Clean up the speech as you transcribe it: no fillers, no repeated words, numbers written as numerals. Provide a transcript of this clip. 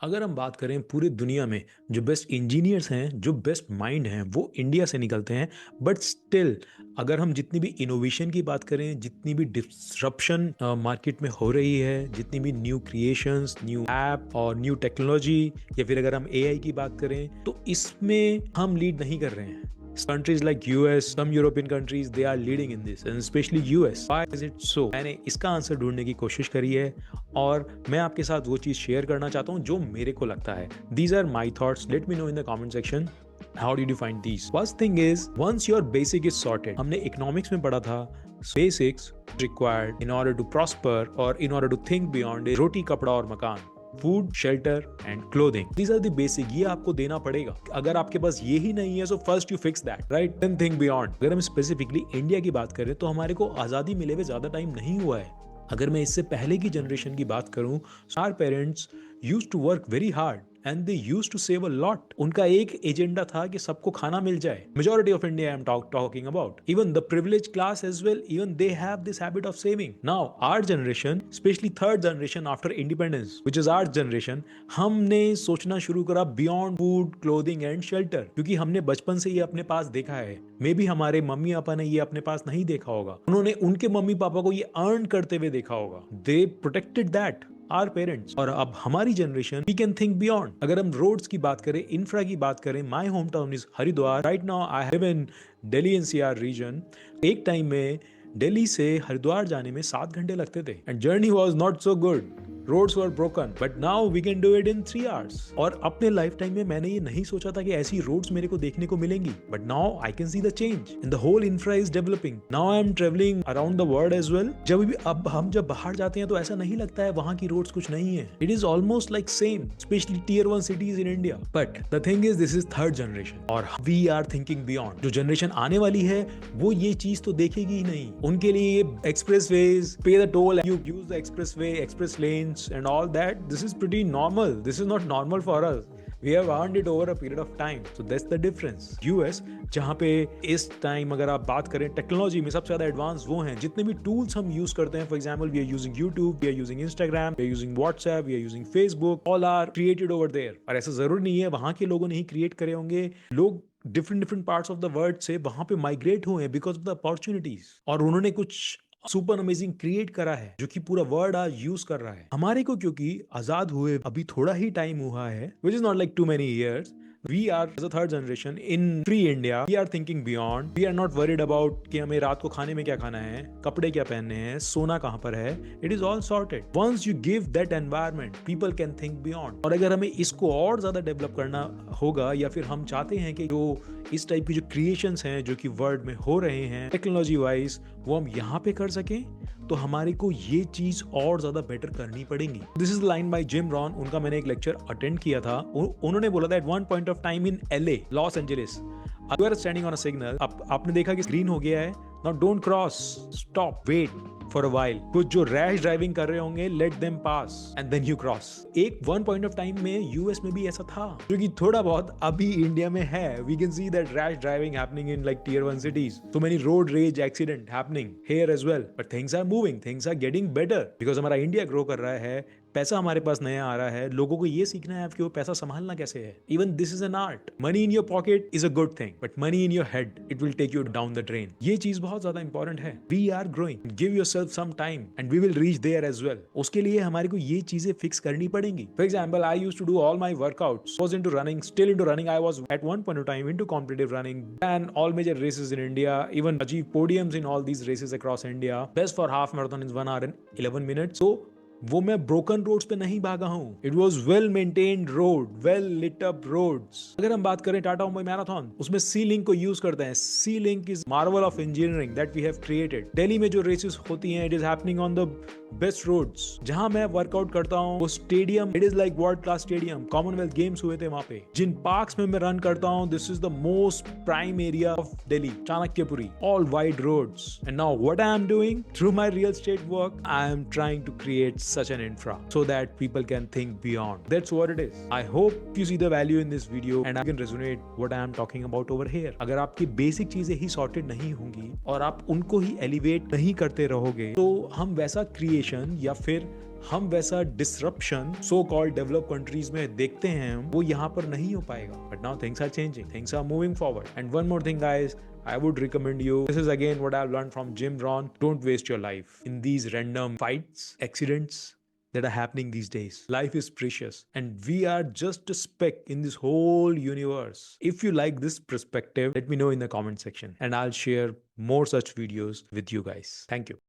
अगर हम बात करें पूरी दुनिया में जो बेस्ट इंजीनियर्स हैं, जो बेस्ट माइंड हैं, वो इंडिया से निकलते हैं। बट स्टिल अगर हम जितनी भी इनोवेशन की बात करें, जितनी भी डिस्रप्शन मार्केट में हो रही है, जितनी भी न्यू क्रिएशंस, न्यू ऐप और न्यू टेक्नोलॉजी, या फिर अगर हम एआई की बात करें, तो इसमें हम लीड नहीं कर रहे हैं। Countries like US, some European countries, they are leading in this, and especially US. Why is it so? मैंने इसका आंसर ढूंढने की कोशिश करी है और मैं आपके साथ वो चीज़ शेयर करना चाहता हूँ जो मेरे को लगता है। These are my thoughts. Let me know in the comment section. How did you find these? First thing is, once your basic is sorted, हमने economics में पढ़ा था, basics required in order to prosper or in order to think beyond it, रोटी कपड़ा और मकान, food, shelter and clothing, these are the basic. ये आपको देना पड़ेगा। अगर आपके पास ये ही नहीं है, so first you fix that, right, then think beyond. अगर हम स्पेसिफिकली इंडिया की बात करें तो हमारे को आजादी मिले हुए ज्यादा टाइम नहीं हुआ है। अगर मैं इससे पहले की जनरेशन की बात करूं, our parents used to work very hard and they used to save a lot. उनका एक एजेंडा था कि सबको खाना मिल जाए। Majority of India I am talking about, even the privilege class as well, even they have this habit of saving. Now our generation, specially third generation after independence, which is our generation, हमने सोचना शुरू करा beyond food, clothing and shelter, क्योंकि हमने बचपन से ये अपने पास देखा है। मे बी हमारे मम्मी पापा ने ये अपने पास नहीं देखा होगा, उन्होंने उनके मम्मी पापा को ये अर्न करते हुए देखा होगा। They protected that, our parents. और अब हमारी generation, we can think beyond. अगर हम रोड्स की बात करें, इंफ्रा की बात करें, my home town is Haridwar. Right now I live in Delhi NCR region. एक टाइम में दिल्ली से हरिद्वार जाने में 7 घंटे लगते थे and journey was not so good, roads were broken, but now we can do it in 3 hours। और अपने लाइफ टाइम में मैंने ये नहीं सोचा था कि ऐसी रोड्स मेरे को देखने को मिलेंगी, but now I can see the change and the whole infra is developing. Now I am travelling around the world as well. जब भी अब हम जब बाहर जाते हैं तो ऐसा नहीं लगता है वहां की रोड्स कुछ नहीं है। It is almost like same, specially tier 1 cities in India. But the thing is, this is third generation और वी आर थिंकिंग बियॉन्ड। जो जनरेशन आने वाली है वो ये चीज तो देखेगी ही नहीं। उनके लिए एक्सप्रेस वेज, पे the toll, you use the express way, express lens and all that, this is pretty normal. This is not normal for us. We have earned it over a period of time. So that's the difference. US, जहाँ पे इस time अगर आप बात करें technology में सबसे ज्यादा एडवांस वो हैं। जितने भी टूल्स हम यूज करते हैं, for example we are using YouTube, we are using Instagram, we are using WhatsApp, we are using Facebook, all are created over there. और ऐसा जरूर नहीं है वहां के लोगों ने ही क्रिएट करे होंगे। लोग different parts of the world से वहां पे माइग्रेट हुए हैं बिकॉज ऑफ द अपॉर्चुनिटीज, और उन्होंने कुछ सुपर अमेजिंग क्रिएट करा है जो कि पूरा वर्ल्ड आज यूज कर रहा है। हमारे को क्योंकि आजाद हुए अभी थोड़ा ही टाइम हुआ है, which is not like too many years, we are as a third generation in free India, we are thinking beyond. We are not worried about कि हमें रात को खाने में क्या खाना है, कपड़े क्या पहनने हैं, सोना कहाँ पर है। It is all sorted. Once you give that environment, people can think beyond. और अगर हमें इसको और ज्यादा डेवलप करना होगा, या फिर हम चाहते हैं कि जो इस टाइप की जो क्रिएशंस हैं जो कि वर्ल्ड में हो रहे हैं टेक्नोलॉजी वाइज, वो हम यहाँ पे कर सकें, तो हमारे को ये चीज और ज्यादा बेटर करनी पड़ेगी। This is line by Jim Rohn. उनका मैंने एक लेक्चर अटेंड किया था। उन्होंने बोला था at one point of time in LA, Los Angeles, you are standing on a signal, आपने देखा कि ग्रीन हो गया है, now don't cross, stop, wait for a while. कुछ जो रैश ड्राइविंग कर रहे होंगे, let them pass and then you cross. एक वन पॉइंट ऑफ टाइम में यूएस में भी ऐसा था, जो कि थोड़ा बहुत अभी इंडिया में है। We can see that rash driving happening in like tier 1 cities, so many road rage accident happening here as well, but things are moving, things are getting better because हमारा इंडिया ग्रो कर रहा है, पैसा हमारे पास नया आ रहा है, लोगों को ये सीखना है कि वो पैसा संभालना कैसे है। Even this is an art. Money in your pocket is a good thing, but money in your head, it will take you down the drain. ये चीज बहुत ज्यादा इंपॉर्टेंट है। We are growing, give yourself some time and we will reach there as well. उसके लिए हमारे को ये चीजें फिक्स करनी पड़ेंगी। For example, I used to do all my workouts, was into running, still into running. I was at one point of time into competitive running and all major races in India, even achieve podiums in all these races across India. Best for half marathon is 1 hour and 11 minutes. So वो मैं broken roads पे नहीं भागा हूँ। It was well maintained road, well lit up roads. अगर हम बात करें टाटा मुंबई मैराथन, उसमें सी लिंक को यूज करते हैं। Sea link is marvel of engineering that we have created. Delhi में जो रेसेस होती हैं, it is happening on the best roads. जहां मैं वर्कआउट करता हूँ, वो stadium, it is like world class stadium. Commonwealth Games हुए थे वहां पे। जिन पार्क्स में मैं रन करता हूँ, this is the most prime area of Delhi, Chanakyapuri, all wide roads. And now what I am doing through my real estate work, I am trying to create such an infra so that people can think beyond. That's what it is. I hope you see the value in this video and I can resonate what I am talking about over here. अगर आपकी basic चीजें ही sorted नहीं होंगी और आप उनको ही elevate नहीं करते रहोगे, तो हम वैसा क्रिएशन या फिर हम वैसा disruption so called develop countries में देखते हैं, वो यहाँ पर नहीं हो पाएगा. But now things are changing, things are moving forward. And one more thing guys, I would recommend you. This is again what I've learned from Jim Rohn. Don't waste your life in these random fights, accidents that are happening these days. Life is precious and we are just a speck in this whole universe. If you like this perspective, let me know in the comment section and I'll share more such videos with you guys. Thank you.